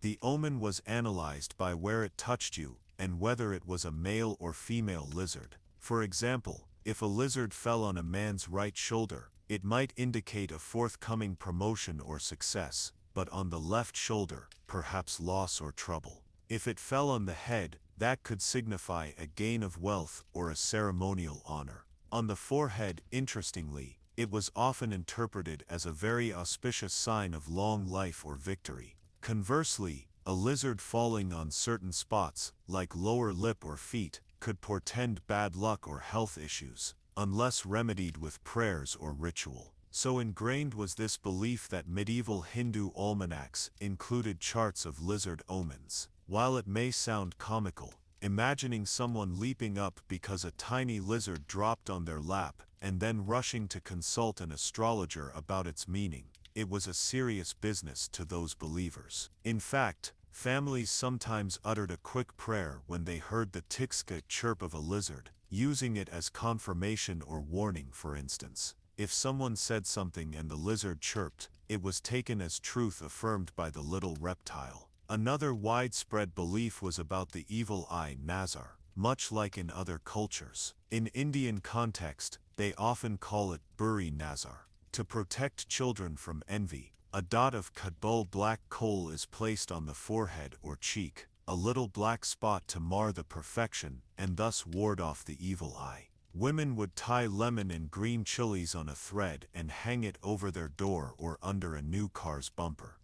The omen was analyzed by where it touched you and whether it was a male or female lizard. For example, if a lizard fell on a man's right shoulder, it might indicate a forthcoming promotion or success, but on the left shoulder, perhaps loss or trouble. If it fell on the head, that could signify a gain of wealth or a ceremonial honor. On the forehead, interestingly, it was often interpreted as a very auspicious sign of long life or victory. Conversely, a lizard falling on certain spots, like lower lip or feet, could portend bad luck or health issues, unless remedied with prayers or ritual. So ingrained was this belief that medieval Hindu almanacs included charts of lizard omens. While it may sound comical, imagining someone leaping up because a tiny lizard dropped on their lap, and then rushing to consult an astrologer about its meaning, it was a serious business to those believers. In fact, families sometimes uttered a quick prayer when they heard the tikska chirp of a lizard, using it as confirmation or warning. For instance, if someone said something and the lizard chirped, it was taken as truth affirmed by the little reptile. Another widespread belief was about the evil eye nazar, much like in other cultures. In Indian context, they often call it buri nazar. To protect children from envy, a dot of kadbul black coal is placed on the forehead or cheek, a little black spot to mar the perfection and thus ward off the evil eye. Women would tie lemon and green chilies on a thread and hang it over their door or under a new car's bumper.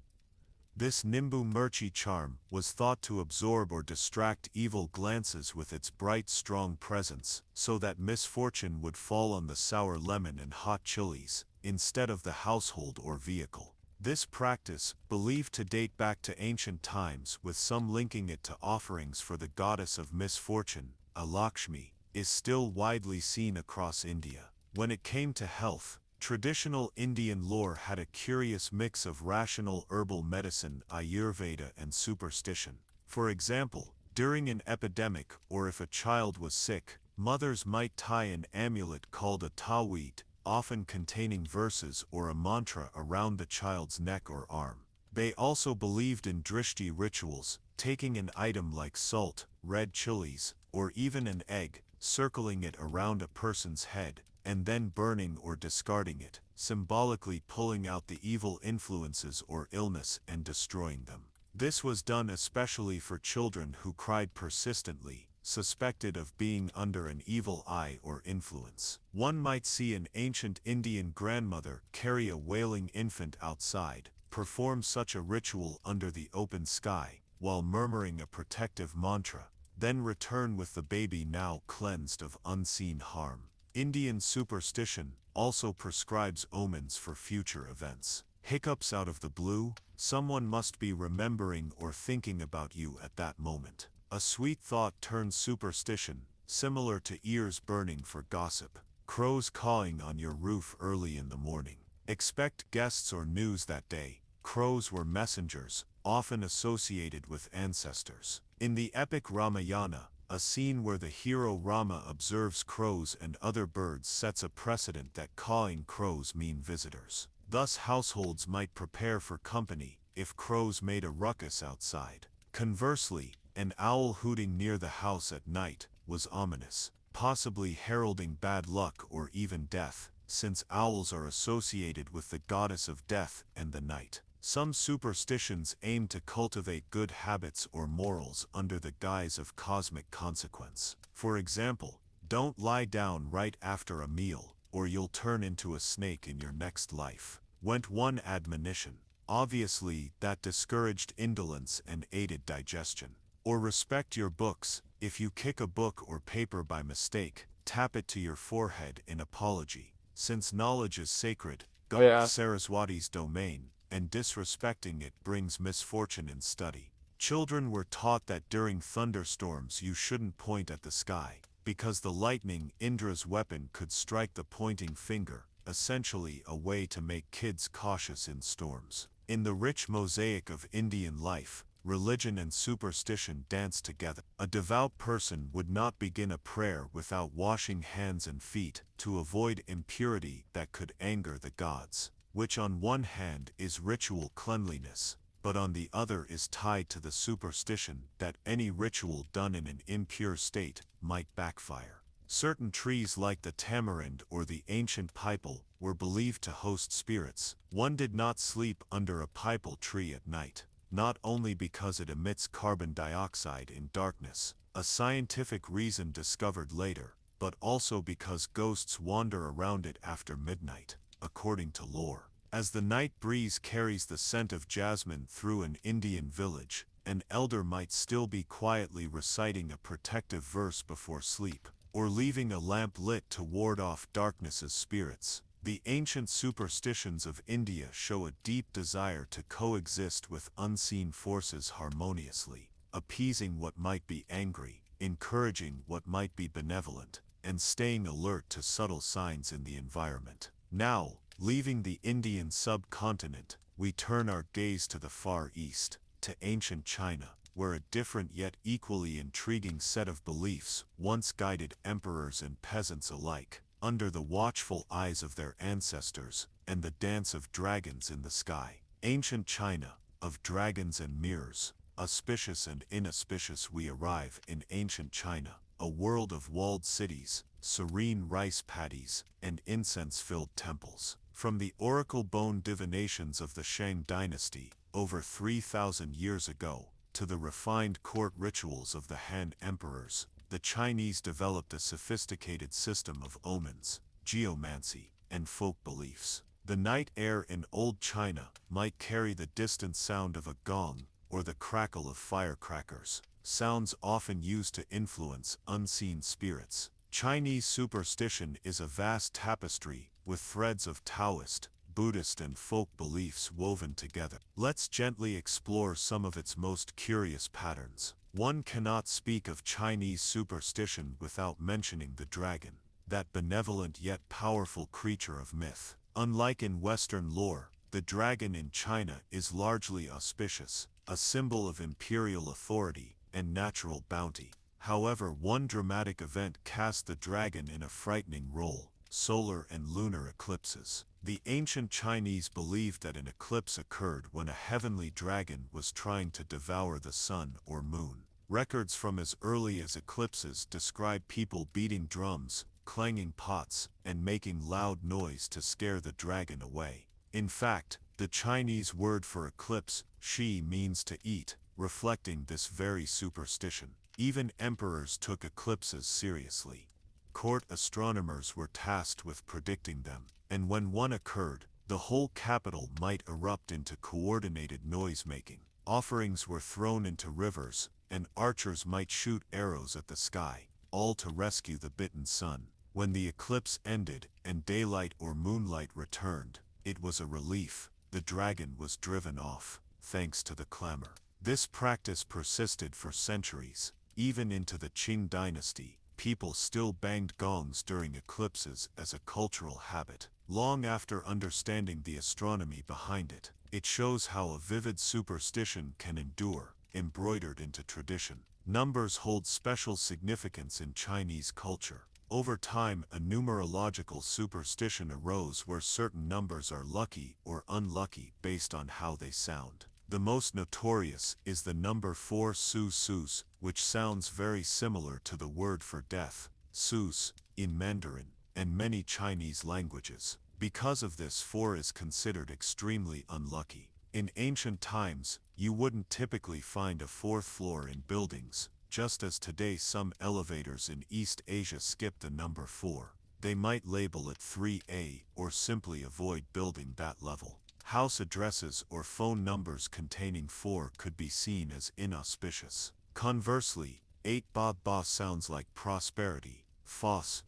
This Nimbu Murchi charm was thought to absorb or distract evil glances with its bright, strong presence, so that misfortune would fall on the sour lemon and hot chilies, instead of the household or vehicle. This practice, believed to date back to ancient times, with some linking it to offerings for the goddess of misfortune, Lakshmi, is still widely seen across India. When it came to health, traditional Indian lore had a curious mix of rational herbal medicine, Ayurveda, and superstition. For example, during an epidemic or if a child was sick, mothers might tie an amulet called a tawit, often containing verses or a mantra, around the child's neck or arm. They also believed in drishti rituals, taking an item like salt, red chilies, or even an egg, circling it around a person's head, and then burning or discarding it, symbolically pulling out the evil influences or illness and destroying them. This was done especially for children who cried persistently, suspected of being under an evil eye or influence. One might see an ancient Indian grandmother carry a wailing infant outside, perform such a ritual under the open sky, while murmuring a protective mantra, then return with the baby now cleansed of unseen harm. Indian superstition also prescribes omens for future events. Hiccups out of the blue, someone must be remembering or thinking about you at that moment. A sweet thought turns superstition, similar to ears burning for gossip. Crows cawing on your roof early in the morning. Expect guests or news that day. Crows were messengers, often associated with ancestors. In the epic Ramayana, a scene where the hero Rama observes crows and other birds sets a precedent that cawing crows mean visitors. Thus households might prepare for company if crows made a ruckus outside. Conversely, an owl hooting near the house at night was ominous, possibly heralding bad luck or even death, since owls are associated with the goddess of death and the night. Some superstitions aim to cultivate good habits or morals under the guise of cosmic consequence. For example, don't lie down right after a meal, or you'll turn into a snake in your next life, went one admonition. Obviously, that discouraged indolence and aided digestion. Or respect your books. If you kick a book or paper by mistake, tap it to your forehead in apology. Since knowledge is sacred, Oh yeah. Saraswati's domain, and disrespecting it brings misfortune in study. Children were taught that during thunderstorms you shouldn't point at the sky, because the lightning, Indra's weapon, could strike the pointing finger, essentially a way to make kids cautious in storms. In the rich mosaic of Indian life, religion and superstition dance together. A devout person would not begin a prayer without washing hands and feet to avoid impurity that could anger the gods, which on one hand is ritual cleanliness, but on the other is tied to the superstition that any ritual done in an impure state might backfire. Certain trees like the tamarind or the ancient pipal were believed to host spirits. One did not sleep under a pipal tree at night, not only because it emits carbon dioxide in darkness, a scientific reason discovered later, but also because ghosts wander around it after midnight, according to lore. As the night breeze carries the scent of jasmine through an Indian village, an elder might still be quietly reciting a protective verse before sleep, or leaving a lamp lit to ward off darkness's spirits. The ancient superstitions of India show a deep desire to coexist with unseen forces harmoniously, appeasing what might be angry, encouraging what might be benevolent, and staying alert to subtle signs in the environment. Now, leaving the Indian subcontinent, we turn our gaze to the Far East, to ancient China, where a different yet equally intriguing set of beliefs once guided emperors and peasants alike, under the watchful eyes of their ancestors, and the dance of dragons in the sky. Ancient China, of dragons and mirrors, auspicious and inauspicious. We arrive in ancient China, a world of walled cities, serene rice paddies, and incense-filled temples. From the oracle bone divinations of the Shang dynasty, over 3,000 years ago, to the refined court rituals of the Han emperors, the Chinese developed a sophisticated system of omens, geomancy, and folk beliefs. The night air in old China might carry the distant sound of a gong, or the crackle of firecrackers, sounds often used to influence unseen spirits. Chinese superstition is a vast tapestry, with threads of Taoist, Buddhist and folk beliefs woven together. Let's gently explore some of its most curious patterns. One cannot speak of Chinese superstition without mentioning the dragon, that benevolent yet powerful creature of myth. Unlike in Western lore, the dragon in China is largely auspicious, a symbol of imperial authority and natural bounty. However, one dramatic event cast the dragon in a frightening role: solar and lunar eclipses. The ancient Chinese believed that an eclipse occurred when a heavenly dragon was trying to devour the sun or moon. Records from as early as eclipses describe people beating drums, clanging pots, and making loud noise to scare the dragon away. In fact, the Chinese word for eclipse, shi, means to eat, reflecting this very superstition. Even emperors took eclipses seriously. Court astronomers were tasked with predicting them, and when one occurred, the whole capital might erupt into coordinated noise-making. Offerings were thrown into rivers, and archers might shoot arrows at the sky, all to rescue the bitten sun. When the eclipse ended and daylight or moonlight returned, it was a relief. The dragon was driven off, thanks to the clamor. This practice persisted for centuries, even into the Qing dynasty, people still banged gongs during eclipses as a cultural habit, long after understanding the astronomy behind it. It shows how a vivid superstition can endure, embroidered into tradition. Numbers hold special significance in Chinese culture. Over time, a numerological superstition arose where certain numbers are lucky or unlucky based on how they sound. The most notorious is the number 4 Sus, which sounds very similar to the word for death, Sus, in Mandarin, and many Chinese languages. Because of this, 4 is considered extremely unlucky. In ancient times, you wouldn't typically find a fourth floor in buildings, just as today some elevators in East Asia skip the number 4. They might label it 3A or simply avoid building that level. House addresses or phone numbers containing 4 could be seen as inauspicious. Conversely, 8 Ba sounds like prosperity, Foss,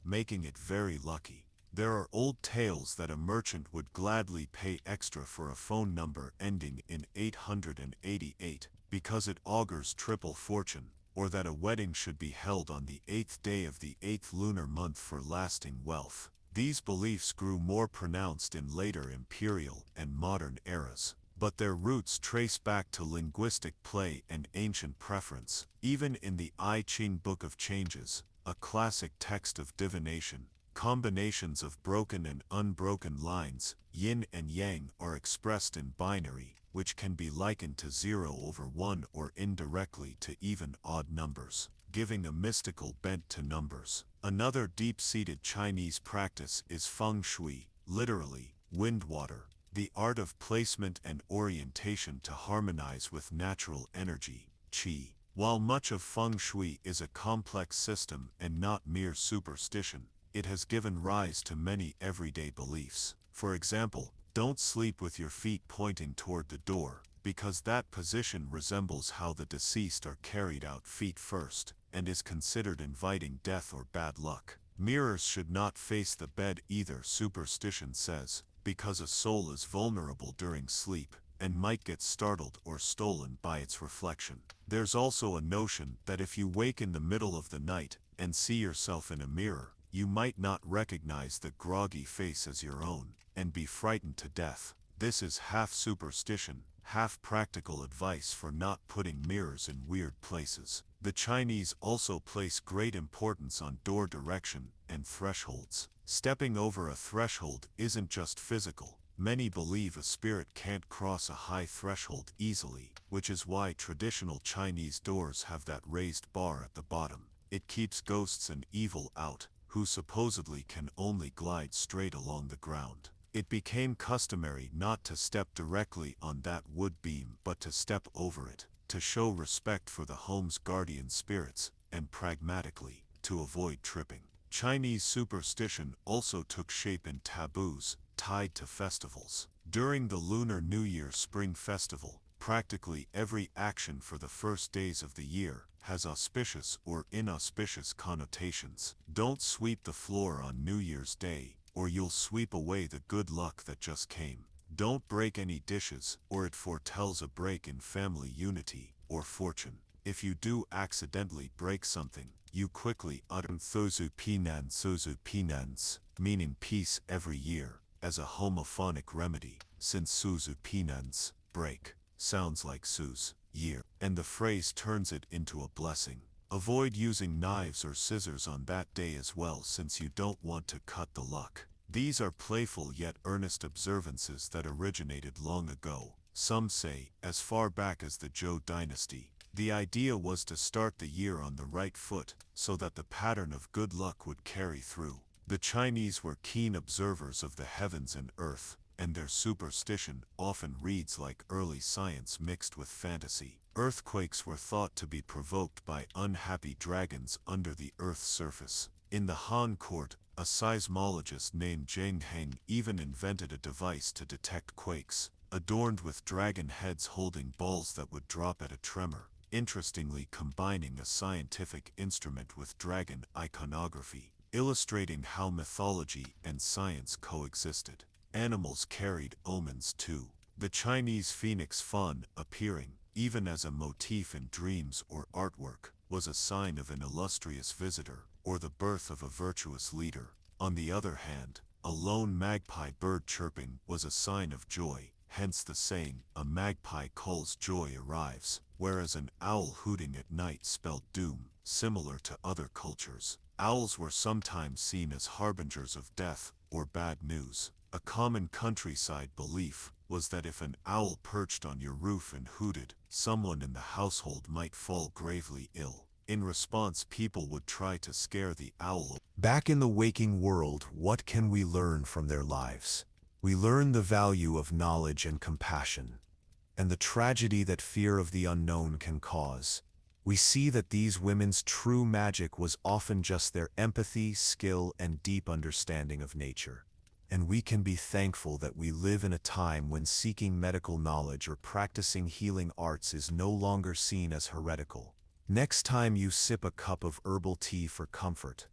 making it very lucky. There are old tales that a merchant would gladly pay extra for a phone number ending in 888 because it augurs triple fortune, or that a wedding should be held on the 8th day of the 8th lunar month for lasting wealth. These beliefs grew more pronounced in later imperial and modern eras, but their roots trace back to linguistic play and ancient preference. Even in the I Ching Book of Changes, a classic text of divination, combinations of broken and unbroken lines, yin and yang, are expressed in binary, which can be likened to 0/1 or indirectly to even odd numbers, giving a mystical bent to numbers. Another deep-seated Chinese practice is feng shui, literally, wind water, the art of placement and orientation to harmonize with natural energy, qi. While much of feng shui is a complex system and not mere superstition, it has given rise to many everyday beliefs. For example, don't sleep with your feet pointing toward the door, because that position resembles how the deceased are carried out feet first, and is considered inviting death or bad luck. Mirrors should not face the bed either, superstition says, because a soul is vulnerable during sleep, and might get startled or stolen by its reflection. There's also a notion that if you wake in the middle of the night and see yourself in a mirror, you might not recognize the groggy face as your own, and be frightened to death. This is half superstition, half practical advice for not putting mirrors in weird places. The Chinese also place great importance on door direction and thresholds. Stepping over a threshold isn't just physical. Many believe a spirit can't cross a high threshold easily, which is why traditional Chinese doors have that raised bar at the bottom. It keeps ghosts and evil out, who supposedly can only glide straight along the ground. It became customary not to step directly on that wood beam but to step over it, to show respect for the home's guardian spirits, and pragmatically, to avoid tripping. Chinese superstition also took shape in taboos, tied to festivals. During the Lunar New Year Spring Festival, practically every action for the first days of the year has auspicious or inauspicious connotations. Don't sweep the floor on New Year's Day, or you'll sweep away the good luck that just came. Don't break any dishes, or it foretells a break in family unity or fortune. If you do accidentally break something, you quickly utter Sozu Pinans, meaning peace every year, as a homophonic remedy, since Suzu Pinans, break, sounds like Su's, year, and the phrase turns it into a blessing. Avoid using knives or scissors on that day as well, since you don't want to cut the luck. These are playful yet earnest observances that originated long ago, some say, as far back as the Zhou dynasty. The idea was to start the year on the right foot, so that the pattern of good luck would carry through. The Chinese were keen observers of the heavens and earth, and their superstition often reads like early science mixed with fantasy. Earthquakes were thought to be provoked by unhappy dragons under the Earth's surface. In the Han court, a seismologist named Zheng Heng even invented a device to detect quakes, adorned with dragon heads holding balls that would drop at a tremor, interestingly combining a scientific instrument with dragon iconography, illustrating how mythology and science coexisted. Animals carried omens too. The Chinese phoenix fawn appearing, even as a motif in dreams or artwork, was a sign of an illustrious visitor or the birth of a virtuous leader. On the other hand, a lone magpie bird chirping was a sign of joy, hence the saying, "A magpie calls, joy arrives," whereas an owl hooting at night spelled doom. Similar to other cultures, owls were sometimes seen as harbingers of death or bad news. A common countryside belief was that if an owl perched on your roof and hooted, someone in the household might fall gravely ill. In response, people would try to scare the owl. Back in the waking world, what can we learn from their lives? We learn the value of knowledge and compassion, and the tragedy that fear of the unknown can cause. We see that these women's true magic was often just their empathy, skill, and deep understanding of nature. And we can be thankful that we live in a time when seeking medical knowledge or practicing healing arts is no longer seen as heretical. Next time you sip a cup of herbal tea for comfort,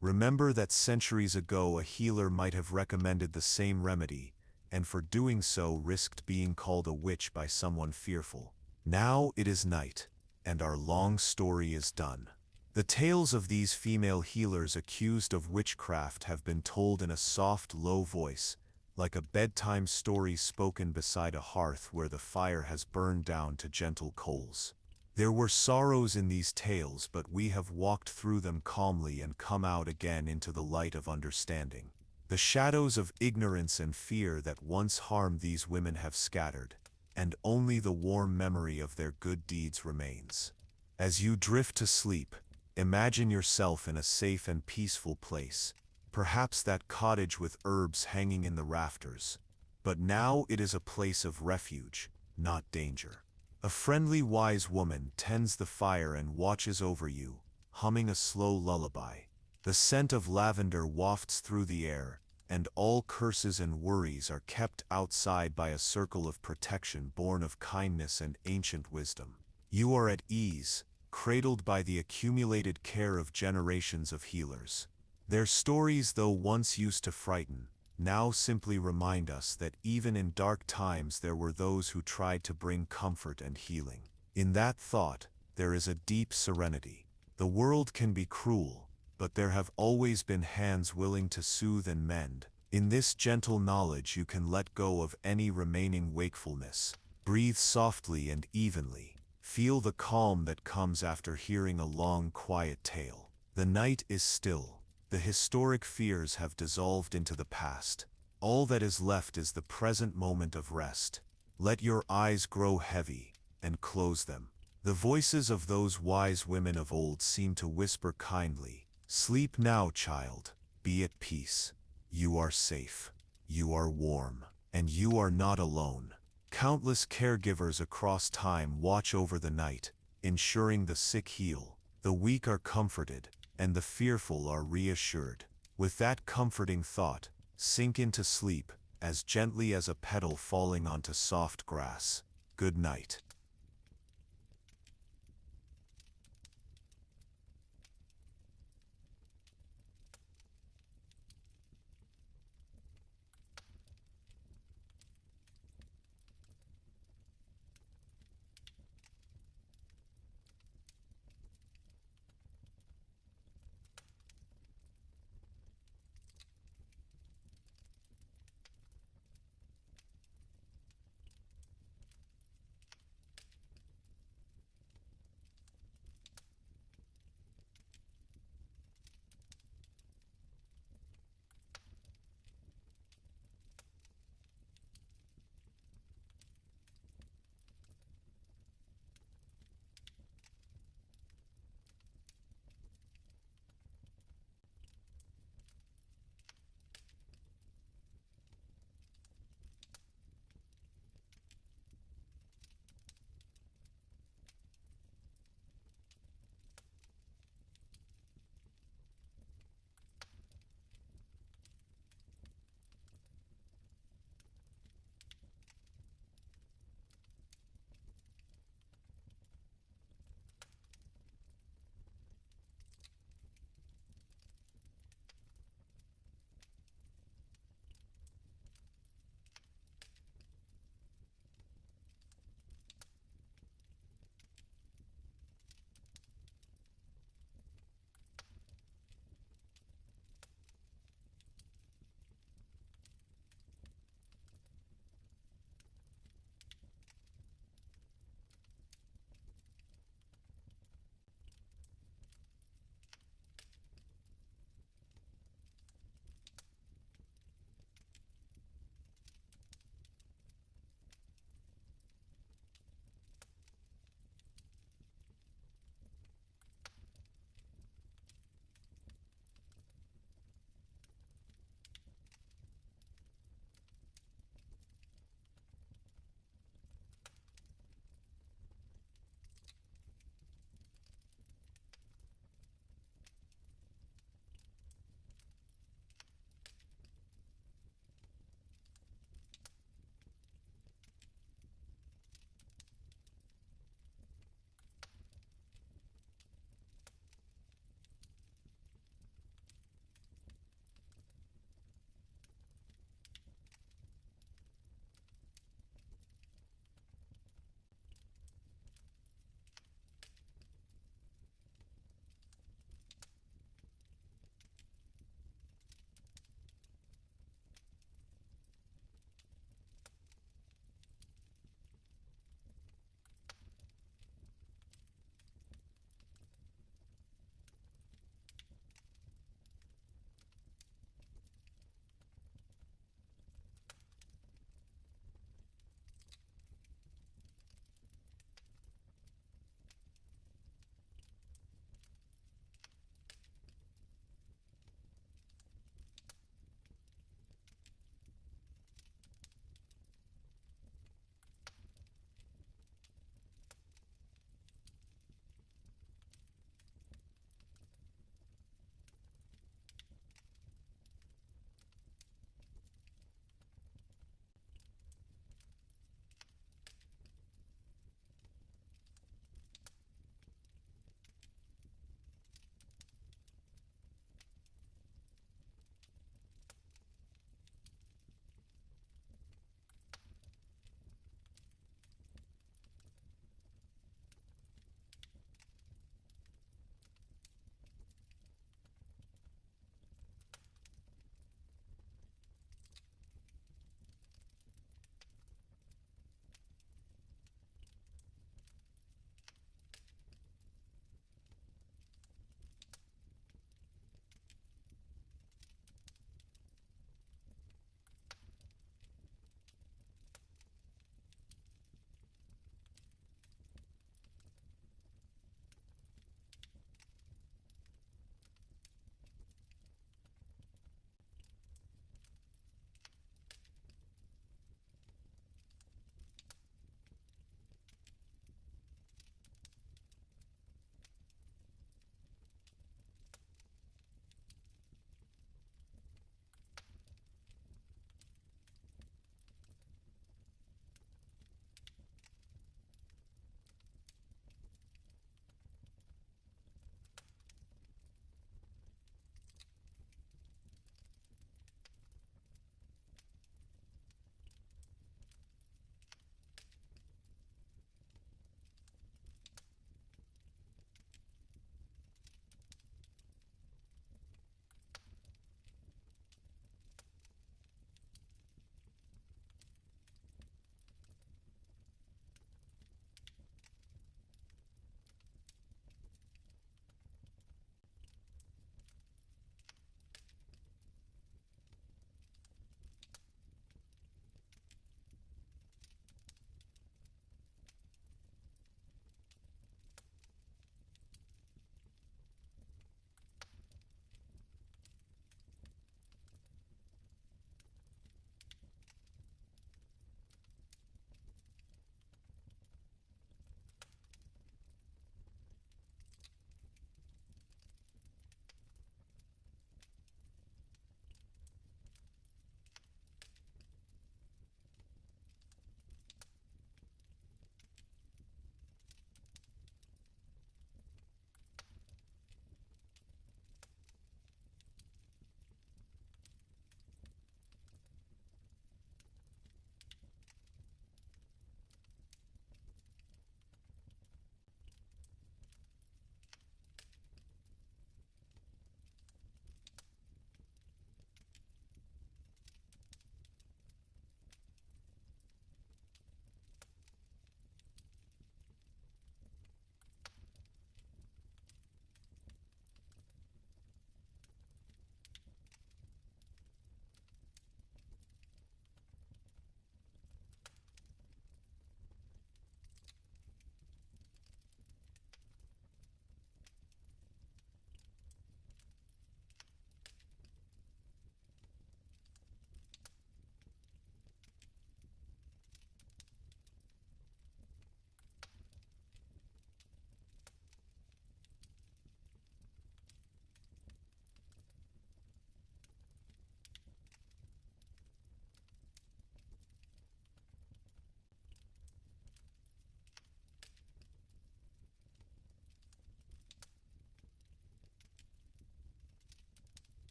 remember that centuries ago a healer might have recommended the same remedy, and for doing so risked being called a witch by someone fearful. Now it is night, and our long story is done. The tales of these female healers accused of witchcraft have been told in a soft, low voice, like a bedtime story spoken beside a hearth where the fire has burned down to gentle coals. There were sorrows in these tales, but we have walked through them calmly and come out again into the light of understanding. The shadows of ignorance and fear that once harmed these women have scattered, and only the warm memory of their good deeds remains. As you drift to sleep, imagine yourself in a safe and peaceful place, perhaps that cottage with herbs hanging in the rafters. But now it is a place of refuge, not danger. A friendly, wise woman tends the fire and watches over you, humming a slow lullaby. The scent of lavender wafts through the air, and all curses and worries are kept outside by a circle of protection born of kindness and ancient wisdom. You are at ease, cradled by the accumulated care of generations of healers. Their stories, though once used to frighten, now simply remind us that even in dark times there were those who tried to bring comfort and healing. In that thought, there is a deep serenity. The world can be cruel, but there have always been hands willing to soothe and mend. In this gentle knowledge you can let go of any remaining wakefulness. Breathe softly and evenly. Feel the calm that comes after hearing a long, quiet tale. The night is still. The historic fears have dissolved into the past. All that is left is the present moment of rest. Let your eyes grow heavy, and close them. The voices of those wise women of old seem to whisper kindly, "Sleep now, child. Be at peace. You are safe. You are warm. And you are not alone." Countless caregivers across time watch over the night, ensuring the sick heal, the weak are comforted, and the fearful are reassured. With that comforting thought, sink into sleep, as gently as a petal falling onto soft grass. Good night.